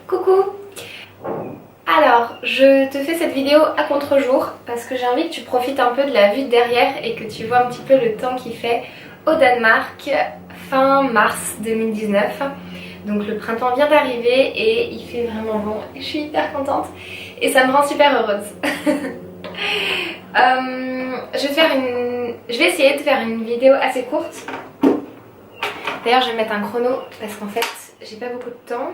Coucou! Alors, je te fais cette vidéo à contre-jour parce que j'ai envie que tu profites un peu de la vue de derrière et que tu vois un petit peu le temps qu'il fait au Danemark fin mars 2019. Donc le printemps vient d'arriver et il fait vraiment bon et je suis hyper contente et ça me rend super heureuse. Je vais essayer de faire une vidéo assez courte. D'ailleurs je vais mettre un chrono parce qu'en fait j'ai pas beaucoup de temps.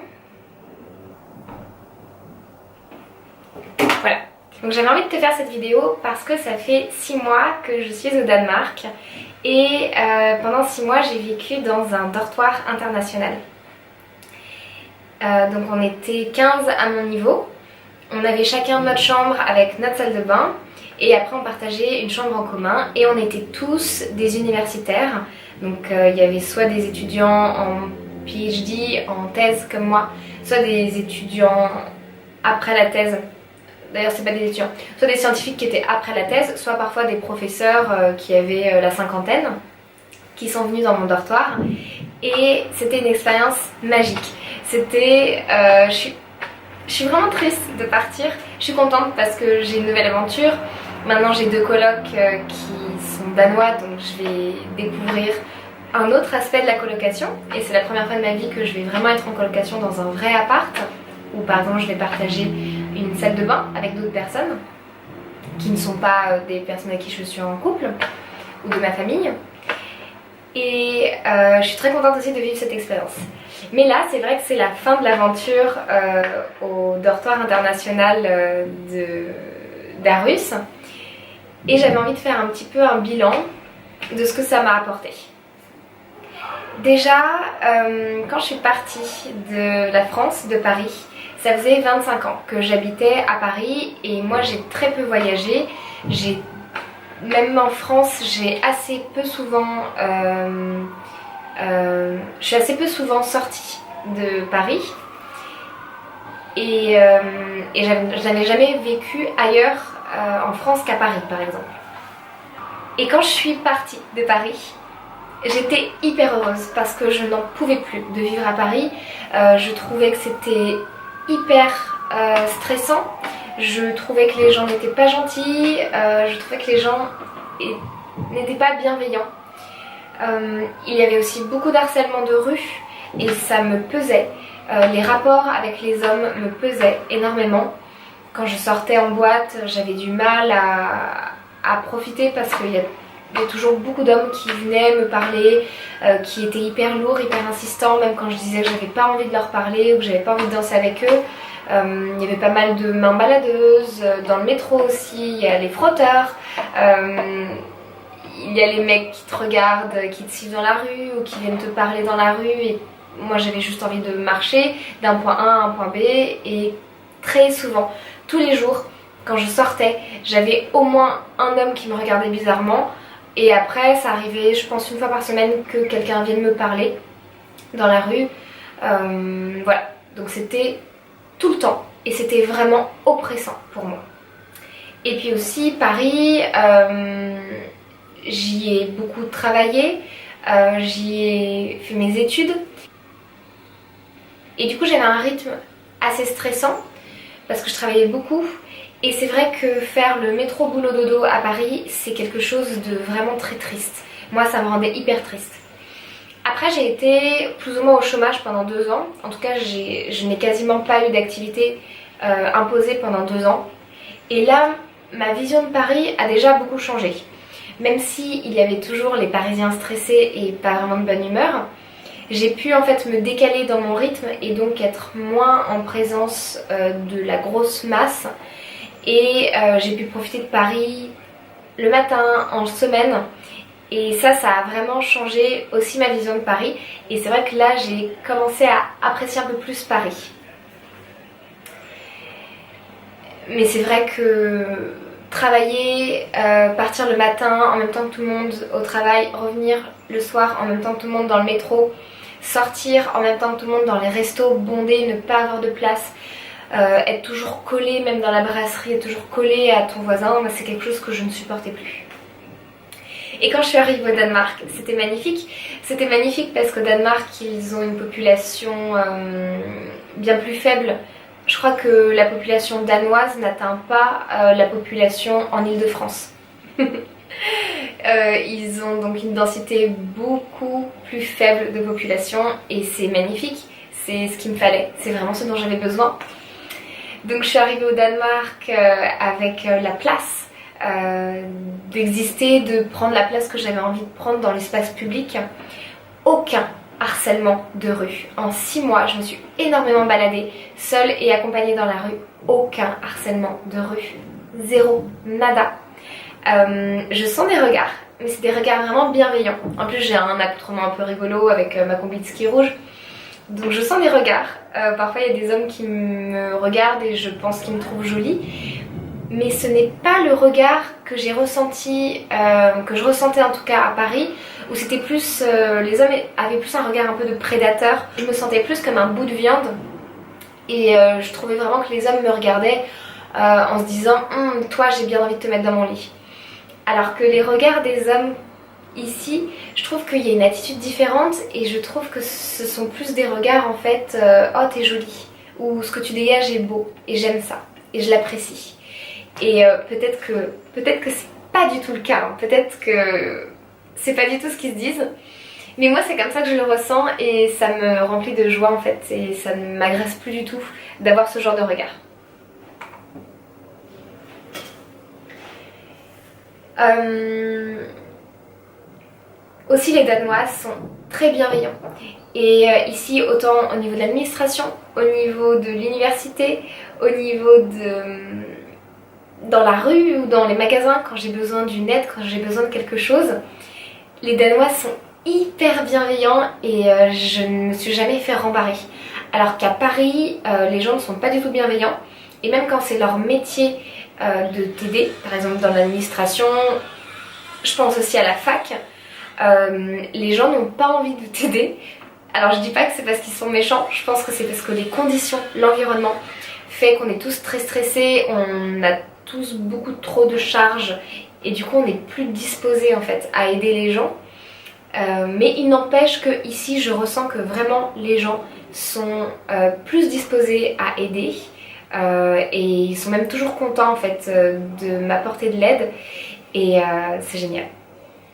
Voilà, donc j'avais envie de te faire cette vidéo parce que ça fait 6 mois que je suis au Danemark et pendant 6 mois j'ai vécu dans un dortoir international. Donc on était 15 à mon niveau, on avait chacun notre chambre avec notre salle de bain et après on partageait une chambre en commun et on était tous des universitaires. Donc il y avait soit des étudiants en PhD, en thèse comme moi, soit des étudiants après la thèse. D'ailleurs c'est pas des étudiants, soit des scientifiques qui étaient après la thèse, soit parfois des professeurs qui avaient la cinquantaine qui sont venus dans mon dortoir et c'était une expérience magique. C'était, je suis vraiment triste de partir, je suis contente parce que j'ai une nouvelle aventure. Maintenant j'ai 2 colocs qui sont danois, donc je vais découvrir un autre aspect de la colocation et c'est la première fois de ma vie que je vais vraiment être en colocation dans un vrai appart où par exemple je vais partager une salle de bain avec d'autres personnes qui ne sont pas des personnes avec qui je suis en couple ou de ma famille. Et je suis très contente aussi de vivre cette expérience. Mais là c'est vrai que c'est la fin de l'aventure au dortoir international d'Aarhus et j'avais envie de faire un petit peu un bilan de ce que ça m'a apporté. Déjà, quand je suis partie de la France, de Paris, ça faisait 25 ans que j'habitais à Paris et moi j'ai très peu voyagé. Même en France, j'ai assez peu souvent, je suis assez peu souvent sortie de Paris et je n'avais jamais vécu ailleurs en France qu'à Paris par exemple. Et quand je suis partie de Paris, j'étais hyper heureuse parce que je n'en pouvais plus de vivre à Paris. Je trouvais que c'était hyper stressant. Je trouvais que les gens n'étaient pas gentils. Je trouvais que les gens n'étaient pas bienveillants. Il y avait aussi beaucoup d'harcèlement de rue et ça me pesait. Les rapports avec les hommes me pesaient énormément. Quand je sortais en boîte, j'avais du mal à profiter parce qu'il y a toujours beaucoup d'hommes qui venaient me parler, qui étaient hyper lourds, hyper insistants, même quand je disais que j'avais pas envie de leur parler ou que j'avais pas envie de danser avec eux. Il y avait pas mal de mains baladeuses, dans le métro aussi, il y a les frotteurs, il y a les mecs qui te regardent, qui te suivent dans la rue ou qui viennent te parler dans la rue et moi j'avais juste envie de marcher d'un point A à un point B et très souvent, tous les jours, quand je sortais, j'avais au moins un homme qui me regardait bizarrement. Et après ça arrivait je pense une fois par semaine que quelqu'un vienne me parler dans la rue. Voilà, donc c'était tout le temps et c'était vraiment oppressant pour moi. Et puis aussi Paris, j'y ai beaucoup travaillé, j'y ai fait mes études. Et du coup j'avais un rythme assez stressant parce que je travaillais beaucoup. Et c'est vrai que faire le métro boulot dodo à Paris, c'est quelque chose de vraiment très triste. Moi, ça me rendait hyper triste. Après, j'ai été plus ou moins au chômage pendant 2 ans. En tout cas, je n'ai quasiment pas eu d'activité imposée pendant 2 ans. Et là, ma vision de Paris a déjà beaucoup changé. Même s'il y avait toujours les Parisiens stressés et pas vraiment de bonne humeur, j'ai pu en fait me décaler dans mon rythme et donc être moins en présence de la grosse masse. Et j'ai pu profiter de Paris le matin, en semaine. Et ça a vraiment changé aussi ma vision de Paris. Et c'est vrai que là, j'ai commencé à apprécier un peu plus Paris. Mais c'est vrai que travailler, partir le matin en même temps que tout le monde au travail, revenir le soir en même temps que tout le monde dans le métro, sortir en même temps que tout le monde dans les restos bondés, ne pas avoir de place, être toujours collé, même dans la brasserie, être toujours collé à ton voisin, c'est quelque chose que je ne supportais plus. Et quand je suis arrivée au Danemark, c'était magnifique. C'était magnifique parce qu'au Danemark, ils ont une population bien plus faible. Je crois que la population danoise n'atteint pas la population en Île-de-France. Ils ont donc une densité beaucoup plus faible de population et c'est magnifique. C'est ce qu'il me fallait. C'est vraiment ce dont j'avais besoin. Donc je suis arrivée au Danemark avec la place d'exister, de prendre la place que j'avais envie de prendre dans l'espace public. Aucun harcèlement de rue. En 6 mois, je me suis énormément baladée, seule et accompagnée dans la rue. Aucun harcèlement de rue. Zéro, nada. Je sens des regards, mais c'est des regards vraiment bienveillants. En plus, j'ai un accoutrement un peu rigolo avec ma combi de ski rouge. Donc je sens des regards. Parfois, il y a des hommes qui me regardent et je pense qu'ils me trouvent jolie. Mais ce n'est pas le regard que j'ai ressenti, que je ressentais en tout cas à Paris, où c'était plus, les hommes avaient plus un regard un peu de prédateur. Je me sentais plus comme un bout de viande et je trouvais vraiment que les hommes me regardaient en se disant toi j'ai bien envie de te mettre dans mon lit. Alors que les regards des hommes ici, je trouve qu'il y a une attitude différente et je trouve que ce sont plus des regards en fait oh t'es jolie ou ce que tu dégages est beau et j'aime ça et je l'apprécie. Et peut-être que c'est pas du tout le cas, hein. Peut-être que c'est pas du tout ce qu'ils se disent. Mais moi c'est comme ça que je le ressens et ça me remplit de joie en fait. Et ça ne m'agresse plus du tout d'avoir ce genre de regard. Aussi les Danois sont très bienveillants. Et ici autant au niveau de l'administration, au niveau de l'université, au niveau de... dans la rue ou dans les magasins, quand j'ai besoin d'une aide, quand j'ai besoin de quelque chose, les Danois sont hyper bienveillants et je ne me suis jamais fait rembarrer. Alors qu'à Paris, les gens ne sont pas du tout bienveillants et même quand c'est leur métier de t'aider, par exemple dans l'administration, je pense aussi à la fac, les gens n'ont pas envie de t'aider. Alors je dis pas que c'est parce qu'ils sont méchants, je pense que c'est parce que les conditions, l'environnement fait qu'on est tous très stressés, on a tous beaucoup trop de charges et du coup on n'est plus disposé en fait à aider les gens. Mais il n'empêche que ici je ressens que vraiment les gens sont plus disposés à aider et ils sont même toujours contents en fait de m'apporter de l'aide et c'est génial.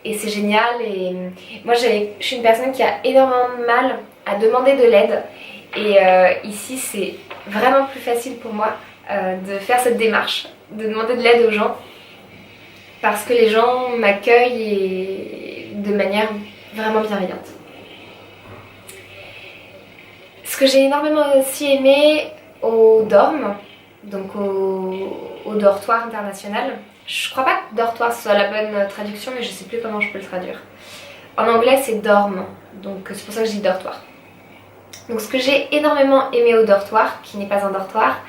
Et c'est génial et moi je suis une personne qui a énormément de mal à demander de l'aide et ici c'est vraiment plus facile pour moi de faire cette démarche, de demander de l'aide aux gens parce que les gens m'accueillent de manière vraiment bienveillante. Ce que j'ai énormément aussi aimé au dorm, donc au dortoir international, je crois pas que dortoir soit la bonne traduction mais je sais plus comment je peux le traduire. En anglais c'est dorm, donc c'est pour ça que je dis dortoir. Donc ce que j'ai énormément aimé au dortoir, qui n'est pas un dortoir,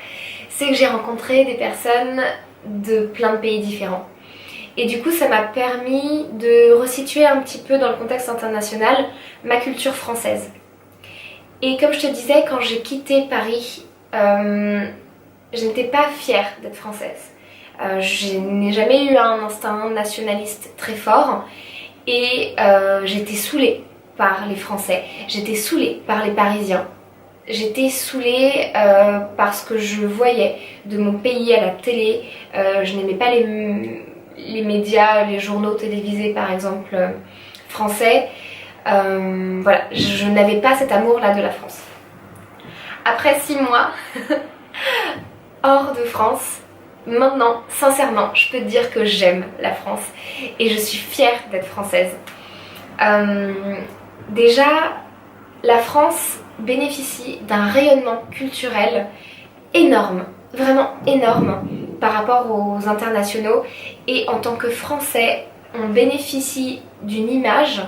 c'est que j'ai rencontré des personnes de plein de pays différents. Et du coup ça m'a permis de resituer un petit peu dans le contexte international ma culture française. Et comme je te disais, quand j'ai quitté Paris, je n'étais pas fière d'être française. Je n'ai jamais eu un instinct nationaliste très fort et j'étais saoulée par les Français, j'étais saoulée par les Parisiens, j'étais saoulée parce que je voyais de mon pays à la télé, je n'aimais pas les médias, les journaux télévisés par exemple français, voilà, je n'avais pas cet amour là de la France. Après 6 mois hors de France, maintenant, sincèrement, je peux te dire que j'aime la France et je suis fière d'être française. Déjà, la France bénéficie d'un rayonnement culturel énorme, vraiment énorme par rapport aux internationaux et en tant que Français, on bénéficie d'une image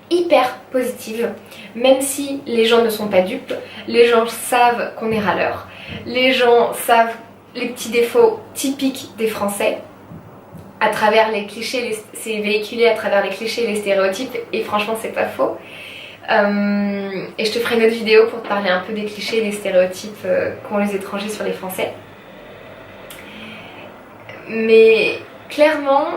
hyper positive, même si les gens ne sont pas dupes, les gens savent qu'on est râleurs, les gens savent les petits défauts typiques des Français à travers les clichés, c'est véhiculé à travers les clichés et les stéréotypes et franchement c'est pas faux. Et je te ferai une autre vidéo pour te parler un peu des clichés et des stéréotypes qu'ont les étrangers sur les Français. Mais clairement,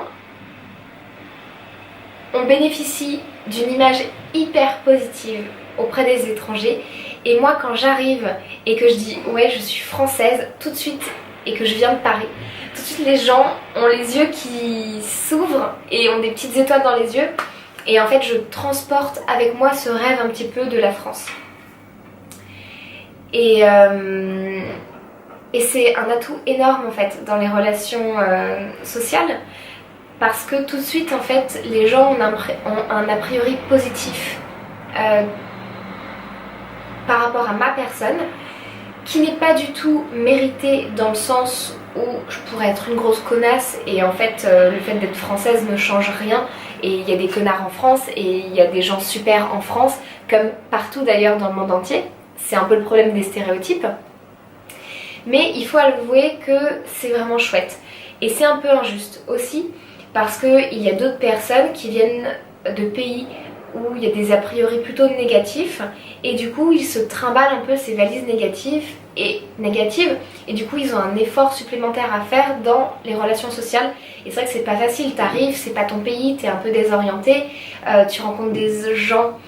on bénéficie d'une image hyper positive auprès des étrangers. Et moi, quand j'arrive et que je dis ouais, je suis française, tout de suite, et que je viens de Paris, tout de suite les gens ont les yeux qui s'ouvrent et ont des petites étoiles dans les yeux. Et en fait, je transporte avec moi ce rêve un petit peu de la France. Et c'est un atout énorme en fait dans les relations sociales, parce que tout de suite en fait les gens ont un a priori positif par rapport à ma personne, qui n'est pas du tout mérité dans le sens où je pourrais être une grosse connasse et en fait le fait d'être française ne change rien, et il y a des connards en France et il y a des gens super en France comme partout d'ailleurs dans le monde entier. C'est un peu le problème des stéréotypes. Mais il faut avouer que c'est vraiment chouette. Et c'est un peu injuste aussi, parce qu'il y a d'autres personnes qui viennent de pays où il y a des a priori plutôt négatifs, et du coup ils se trimballent un peu ces valises négatives, et du coup ils ont un effort supplémentaire à faire dans les relations sociales. Et c'est vrai que c'est pas facile, t'arrives, c'est pas ton pays, t'es un peu désorienté, tu rencontres des gens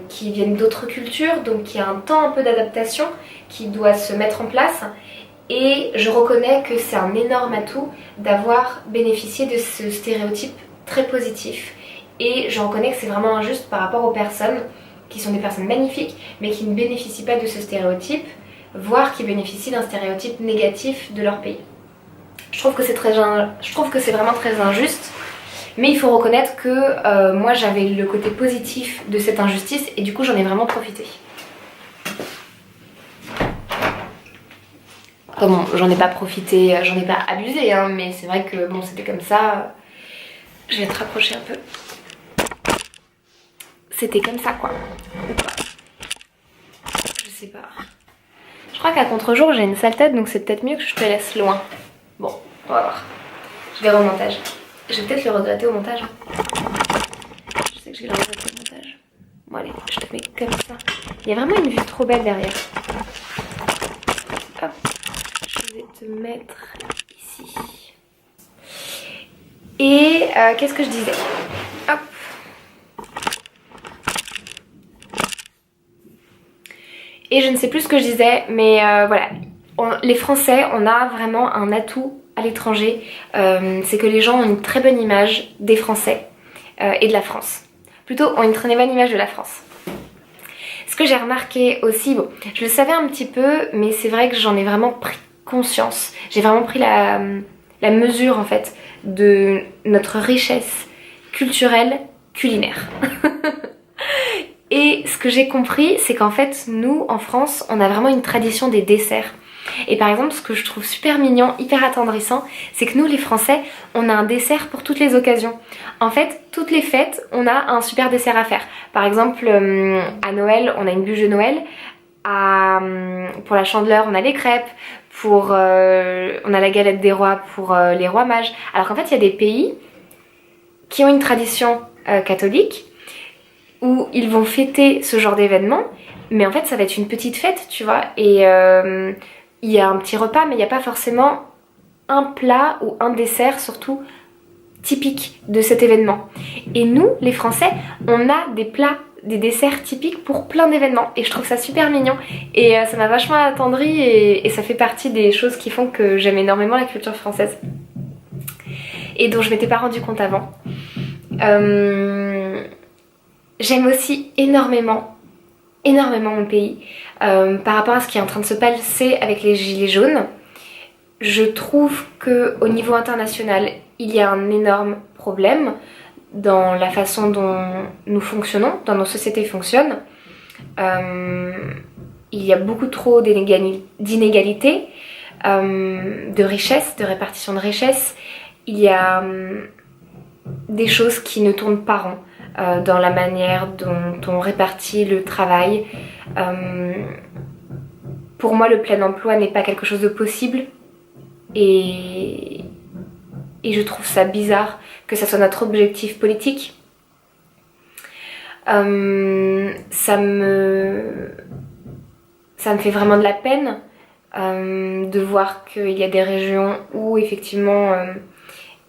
qui viennent d'autres cultures, donc il y a un temps un peu d'adaptation qui doit se mettre en place. Et je reconnais que c'est un énorme atout d'avoir bénéficié de ce stéréotype très positif. Et je reconnais que c'est vraiment injuste par rapport aux personnes qui sont des personnes magnifiques, mais qui ne bénéficient pas de ce stéréotype, voire qui bénéficient d'un stéréotype négatif de leur pays. Je trouve que c'est vraiment très injuste, mais il faut reconnaître que moi j'avais le côté positif de cette injustice, et du coup j'en ai vraiment profité. Bon, j'en ai pas profité, j'en ai pas abusé, hein, mais c'est vrai que bon, c'était comme ça. Je vais te rapprocher un peu. C'était comme ça quoi. Ou pas. Je sais pas. Je crois qu'à contre-jour j'ai une sale tête, donc c'est peut-être mieux que je te laisse loin. Bon, on va voir. Je verrai au montage. Je vais peut-être le regretter au montage. Je sais que je vais le regretter au montage. Bon allez, je te mets comme ça. Il y a vraiment une vue trop belle derrière. Hop. Je vais te mettre ici. Et qu'est-ce que je disais? Hop. Et je ne sais plus ce que je disais, mais voilà. Les Français, on a vraiment un atout à l'étranger. C'est que les gens ont une très bonne image des Français et de la France. Plutôt, ont une très bonne image de la France. Ce que j'ai remarqué aussi, bon, je le savais un petit peu, mais c'est vrai que j'en ai vraiment pris conscience. J'ai vraiment pris la mesure en fait de notre richesse culturelle culinaire. Et ce que j'ai compris, c'est qu'en fait, nous, en France, on a vraiment une tradition des desserts. Et par exemple, ce que je trouve super mignon, hyper attendrissant, c'est que nous, les Français, on a un dessert pour toutes les occasions. En fait, toutes les fêtes, on a un super dessert à faire. Par exemple, à Noël, on a une bûche de Noël. Pour la Chandeleur, on a les crêpes. On a la galette des rois pour les rois mages. Alors qu'en fait, il y a des pays qui ont une tradition catholique, où ils vont fêter ce genre d'événement, mais en fait ça va être une petite fête, tu vois, et il y a un petit repas, mais il n'y a pas forcément un plat ou un dessert surtout typique de cet événement. Et nous, les Français, on a des plats, des desserts typiques pour plein d'événements, et je trouve ça super mignon, et ça m'a vachement attendri, et ça fait partie des choses qui font que j'aime énormément la culture française, et dont je m'étais pas rendu compte avant. J'aime aussi énormément mon pays. Par rapport à ce qui est en train de se passer avec les gilets jaunes, je trouve qu'au niveau international, il y a un énorme problème dans la façon dont nous fonctionnons, dont nos sociétés fonctionnent. Il y a beaucoup trop d'inégalités, de richesse, de répartition de richesse. Il y a des choses qui ne tournent pas rond. Dans la manière dont on répartit le travail. Pour moi, le plein emploi n'est pas quelque chose de possible, et je trouve ça bizarre que ça soit notre objectif politique. Ça me fait vraiment de la peine de voir qu'il y a des régions où effectivement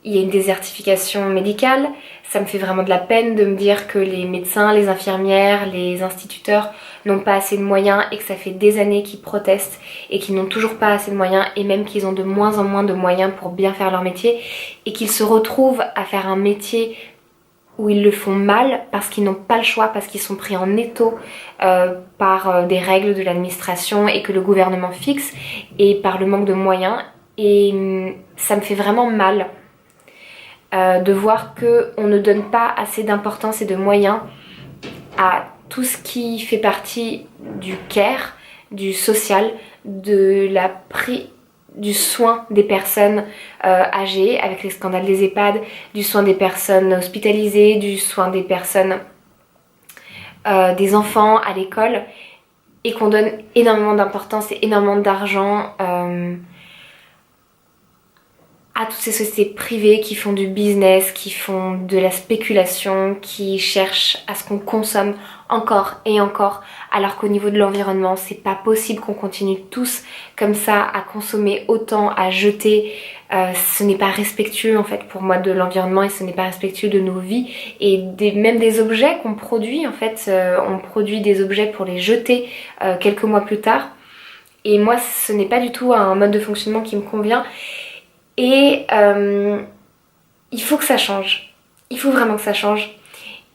il y a une désertification médicale. Ça me fait vraiment de la peine de me dire que les médecins, les infirmières, les instituteurs n'ont pas assez de moyens et que ça fait des années qu'ils protestent et qu'ils n'ont toujours pas assez de moyens et même qu'ils ont de moins en moins de moyens pour bien faire leur métier et qu'ils se retrouvent à faire un métier où ils le font mal parce qu'ils n'ont pas le choix, parce qu'ils sont pris en étau par des règles de l'administration et que le gouvernement fixe et par le manque de moyens. Et ça me fait vraiment mal de voir qu'on ne donne pas assez d'importance et de moyens à tout ce qui fait partie du care, du social, du soin des personnes âgées avec les scandales des EHPAD, du soin des personnes hospitalisées, du soin des personnes, des enfants à l'école, et qu'on donne énormément d'importance et énormément d'argent à toutes ces sociétés privées qui font du business, qui font de la spéculation, qui cherchent à ce qu'on consomme encore et encore, alors qu'au niveau de l'environnement, c'est pas possible qu'on continue tous comme ça à consommer autant, à jeter. Ce n'est pas respectueux en fait pour moi de l'environnement et ce n'est pas respectueux de nos vies et même des objets qu'on produit en fait. On produit des objets pour les jeter quelques mois plus tard. Et moi, ce n'est pas du tout un mode de fonctionnement qui me convient. Et il faut que ça change. Il faut vraiment que ça change.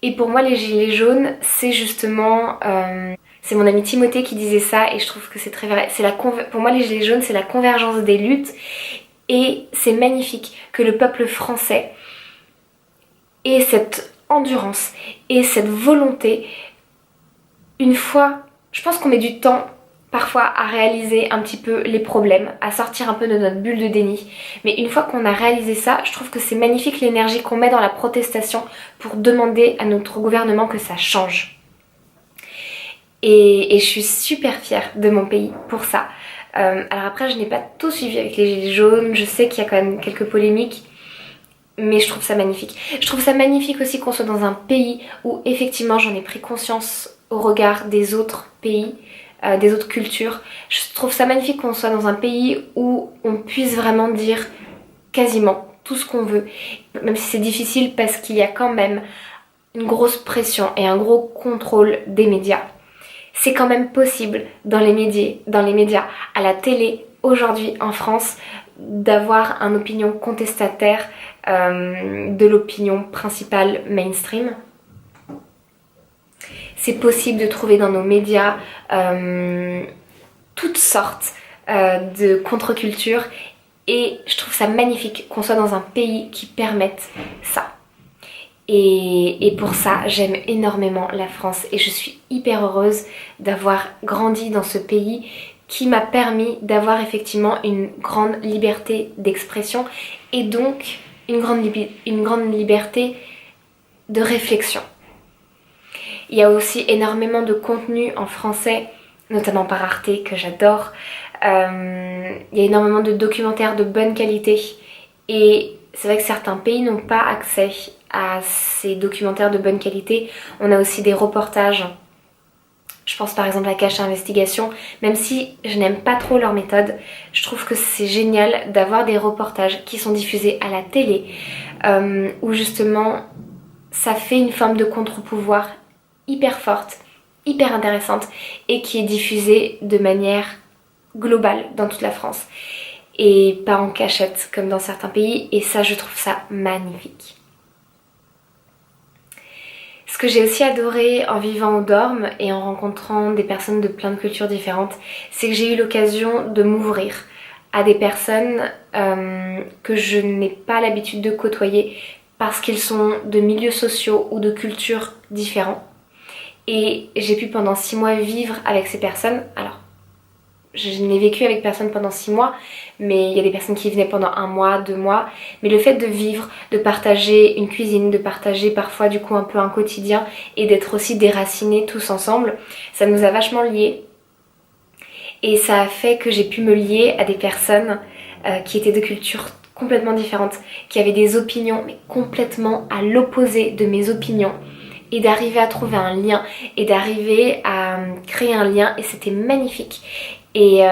Et pour moi, les gilets jaunes, c'est justement... c'est mon ami Timothée qui disait ça et je trouve que c'est très vrai. Pour moi, les gilets jaunes, c'est la convergence des luttes. Et c'est magnifique que le peuple français ait cette endurance et cette volonté. Une fois, je pense qu'on met du temps parfois à réaliser un petit peu les problèmes, à sortir un peu de notre bulle de déni. Mais une fois qu'on a réalisé ça, je trouve que c'est magnifique l'énergie qu'on met dans la protestation pour demander à notre gouvernement que ça change. Et je suis super fière de mon pays pour ça. Alors après, je n'ai pas tout suivi avec les gilets jaunes, je sais qu'il y a quand même quelques polémiques, mais je trouve ça magnifique. Je trouve ça magnifique aussi qu'on soit dans un pays où effectivement j'en ai pris conscience au regard des autres pays, des autres cultures. Je trouve ça magnifique qu'on soit dans un pays où on puisse vraiment dire quasiment tout ce qu'on veut, même si c'est difficile parce qu'il y a quand même une grosse pression et un gros contrôle des médias. C'est quand même possible dans les médias, à la télé, aujourd'hui en France, d'avoir une opinion contestataire de l'opinion principale mainstream. C'est possible de trouver dans nos médias toutes sortes de contre-cultures et je trouve ça magnifique qu'on soit dans un pays qui permette ça. Et pour ça, j'aime énormément la France et je suis hyper heureuse d'avoir grandi dans ce pays qui m'a permis d'avoir effectivement une grande liberté d'expression et donc une grande liberté de réflexion. Il y a aussi énormément de contenu en français, notamment par Arte, que j'adore. Il y a énormément de documentaires de bonne qualité et c'est vrai que certains pays n'ont pas accès à ces documentaires de bonne qualité. On a aussi des reportages. Je pense par exemple à Cache Investigation. Même si je n'aime pas trop leur méthode, je trouve que c'est génial d'avoir des reportages qui sont diffusés à la télé où justement ça fait une forme de contre-pouvoir hyper forte, hyper intéressante et qui est diffusée de manière globale dans toute la France et pas en cachette comme dans certains pays et ça je trouve ça magnifique. Ce que j'ai aussi adoré en vivant au Dorm et en rencontrant des personnes de plein de cultures différentes, c'est que j'ai eu l'occasion de m'ouvrir à des personnes que je n'ai pas l'habitude de côtoyer parce qu'ils sont de milieux sociaux ou de cultures différents. Et j'ai pu pendant 6 mois vivre avec ces personnes. Alors, je n'ai vécu avec personne pendant 6 mois, mais il y a des personnes qui venaient pendant 1 mois, 2 mois. Mais le fait de vivre, de partager une cuisine, de partager parfois du coup un peu un quotidien et d'être aussi déracinés tous ensemble, ça nous a vachement liés. Et ça a fait que j'ai pu me lier à des personnes qui étaient de cultures complètement différentes, qui avaient des opinions mais complètement à l'opposé de mes opinions. Et d'arriver à trouver un lien et d'arriver à créer un lien et c'était magnifique. Et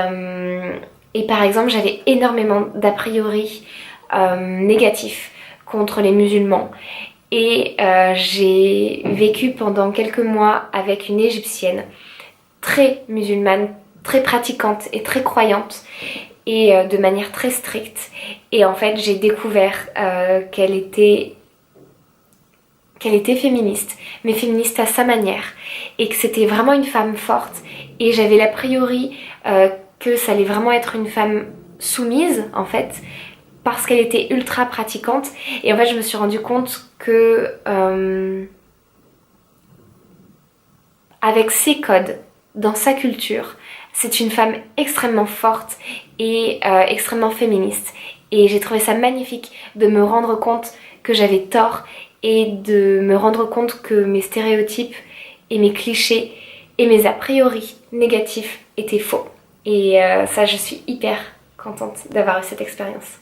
par exemple j'avais énormément d'a priori négatifs contre les musulmans. Et j'ai vécu pendant quelques mois avec une égyptienne très musulmane, très pratiquante et très croyante, et de manière très stricte. Et en fait j'ai découvert qu'elle était féministe, mais féministe à sa manière, et que c'était vraiment une femme forte. Et j'avais l'a priori que ça allait vraiment être une femme soumise en fait, parce qu'elle était ultra pratiquante. Et en fait je me suis rendu compte que avec ses codes, dans sa culture, c'est une femme extrêmement forte et extrêmement féministe. Et j'ai trouvé ça magnifique de me rendre compte que j'avais tort et de me rendre compte que mes stéréotypes et mes clichés et mes a priori négatifs étaient faux. Et ça, je suis hyper contente d'avoir eu cette expérience.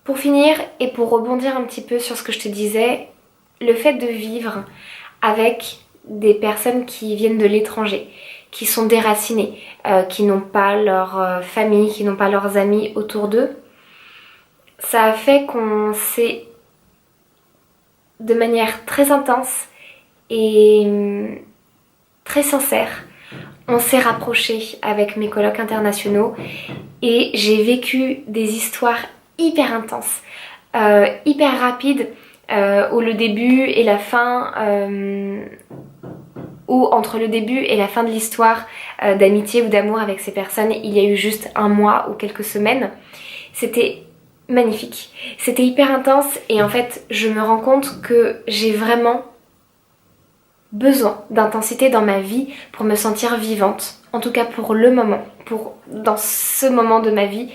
Pour finir et pour rebondir un petit peu sur ce que je te disais, le fait de vivre avec des personnes qui viennent de l'étranger, qui sont déracinées, qui n'ont pas leur famille, qui n'ont pas leurs amis autour d'eux, ça a fait qu'on s'est, de manière très intense et très sincère, on s'est rapprochés avec mes colocs internationaux et j'ai vécu des histoires hyper intenses, hyper rapides, où le début et la fin, où entre le début et la fin de l'histoire d'amitié ou d'amour avec ces personnes, il y a eu juste un mois ou quelques semaines. C'était magnifique, c'était hyper intense et en fait je me rends compte que j'ai vraiment besoin d'intensité dans ma vie pour me sentir vivante, en tout cas pour le moment, dans ce moment de ma vie.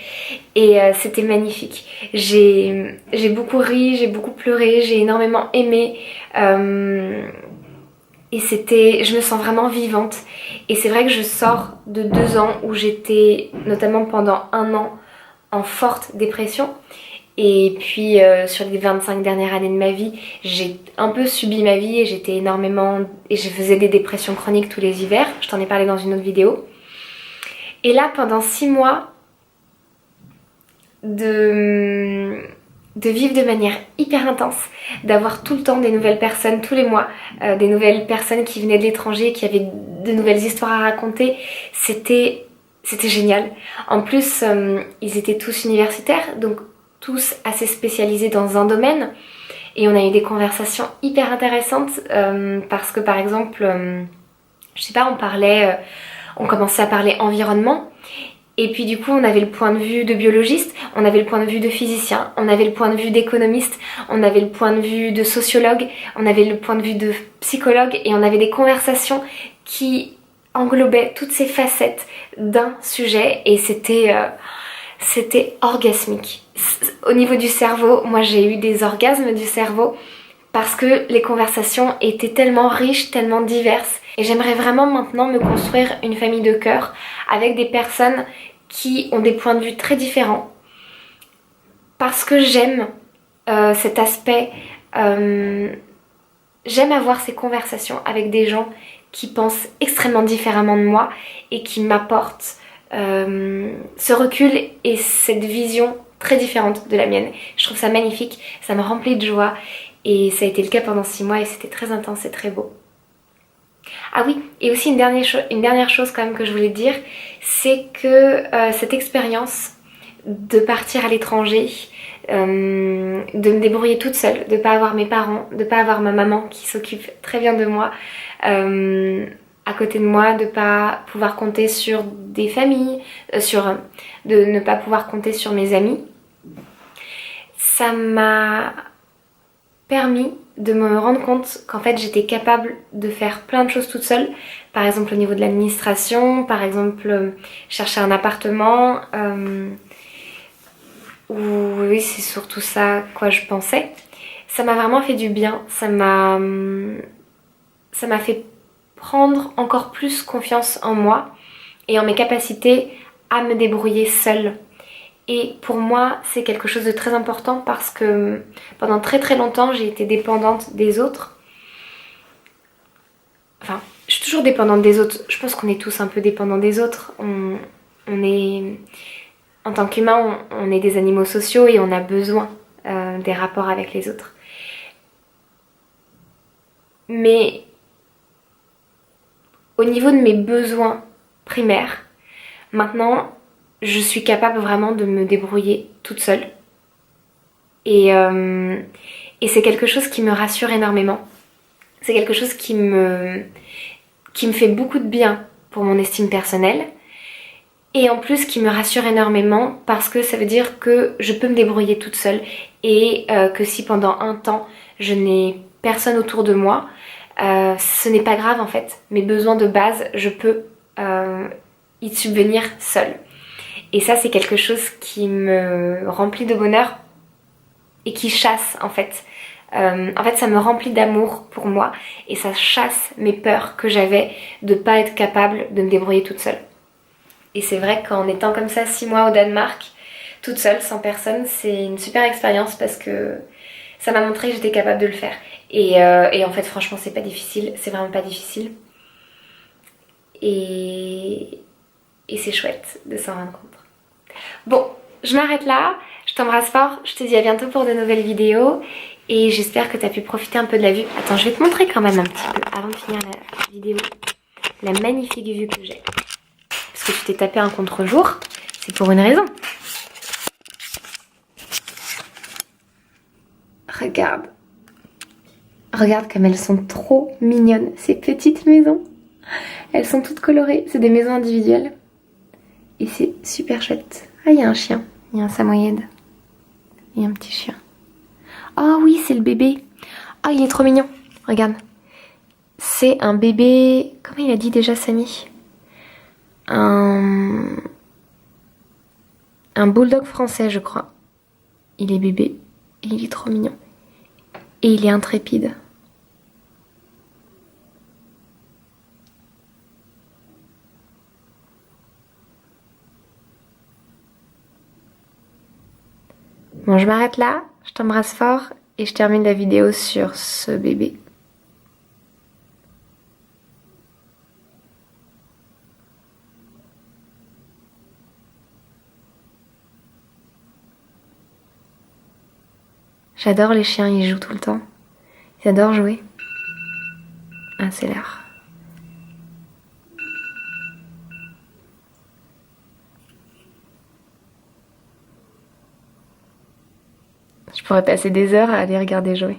Et c'était magnifique. J'ai beaucoup ri, j'ai beaucoup pleuré, j'ai énormément aimé, et je me sens vraiment vivante. Et c'est vrai que je sors de 2 ans où j'étais notamment pendant 1 an en forte dépression. Et puis sur les 25 dernières années de ma vie, j'ai un peu subi ma vie et j'étais énormément... Et je faisais des dépressions chroniques tous les hivers. Je t'en ai parlé dans une autre vidéo. Et là, pendant 6 mois, de vivre de manière hyper intense, d'avoir tout le temps des nouvelles personnes, tous les mois, des nouvelles personnes qui venaient de l'étranger, qui avaient de nouvelles histoires à raconter, c'était génial. En plus, ils étaient tous universitaires, donc tous assez spécialisés dans un domaine, et on a eu des conversations hyper intéressantes parce que par exemple, je sais pas, on commençait à parler environnement, et puis du coup on avait le point de vue de biologiste, on avait le point de vue de physicien, on avait le point de vue d'économiste, on avait le point de vue de sociologue, on avait le point de vue de psychologue, et on avait des conversations qui englobaient toutes ces facettes d'un sujet, et c'était orgasmique. Au niveau du cerveau, moi j'ai eu des orgasmes du cerveau parce que les conversations étaient tellement riches, tellement diverses. Et j'aimerais vraiment maintenant me construire une famille de cœur avec des personnes qui ont des points de vue très différents. Parce que j'aime cet aspect, j'aime avoir ces conversations avec des gens qui pensent extrêmement différemment de moi et qui m'apportent ce recul et cette vision très différente de la mienne. Je trouve ça magnifique, ça me remplit de joie et ça a été le cas pendant 6 mois et c'était très intense et très beau. Ah oui, et aussi une dernière chose quand même que je voulais te dire, c'est que cette expérience de partir à l'étranger, de me débrouiller toute seule, de pas avoir mes parents, de pas avoir ma maman qui s'occupe très bien de moi à côté de moi, de pas pouvoir compter sur des familles, de ne pas pouvoir compter sur mes amis, ça m'a permis de me rendre compte qu'en fait j'étais capable de faire plein de choses toute seule, par exemple au niveau de l'administration, par exemple chercher un appartement, oui c'est surtout ça quoi je pensais. Ça m'a vraiment fait du bien, ça m'a fait prendre encore plus confiance en moi et en mes capacités à me débrouiller seule. Et pour moi, c'est quelque chose de très important parce que pendant très très longtemps, j'ai été dépendante des autres. Enfin, je suis toujours dépendante des autres. Je pense qu'on est tous un peu dépendants des autres. On est... En tant qu'humain, on est des animaux sociaux et on a besoin des rapports avec les autres. Mais au niveau de mes besoins primaires, maintenant, je suis capable vraiment de me débrouiller toute seule. Et c'est quelque chose qui me rassure énormément. C'est quelque chose qui me fait beaucoup de bien pour mon estime personnelle. Et en plus qui me rassure énormément parce que ça veut dire que je peux me débrouiller toute seule et que si pendant un temps je n'ai personne autour de moi, ce n'est pas grave en fait. Mes besoins de base, je peux y subvenir seule. Et ça c'est quelque chose qui me remplit de bonheur et qui chasse en fait. En fait ça me remplit d'amour pour moi et ça chasse mes peurs que j'avais de pas être capable de me débrouiller toute seule. Et c'est vrai qu'en étant comme ça 6 mois au Danemark, toute seule, sans personne, c'est une super expérience parce que ça m'a montré que j'étais capable de le faire. Et en fait, franchement, c'est pas difficile, c'est vraiment pas difficile. Et c'est chouette de s'en rendre compte. Bon, je m'arrête là, je t'embrasse fort, je te dis à bientôt pour de nouvelles vidéos. Et j'espère que tu as pu profiter un peu de la vue. Attends, je vais te montrer quand même un petit peu, avant de finir la vidéo, la magnifique vue que j'ai. Parce que tu t'es tapé un contre-jour, c'est pour une raison. Regarde. Regarde comme elles sont trop mignonnes, ces petites maisons. Elles sont toutes colorées, c'est des maisons individuelles. Et c'est super chouette. Ah, il y a un chien, il y a un samoyède. Il y a un petit chien. Oh oui, c'est le bébé. Ah, il est trop mignon. Regarde. C'est un bébé... Comment il a dit déjà, Samy ? Un bulldog français, je crois. Il est bébé et il est trop mignon. Et il est intrépide. Bon, je m'arrête là, je t'embrasse fort et je termine la vidéo sur ce bébé. J'adore les chiens, ils jouent tout le temps. Ils adorent jouer. Ah, c'est l'heure. Je pourrais passer des heures à les regarder jouer.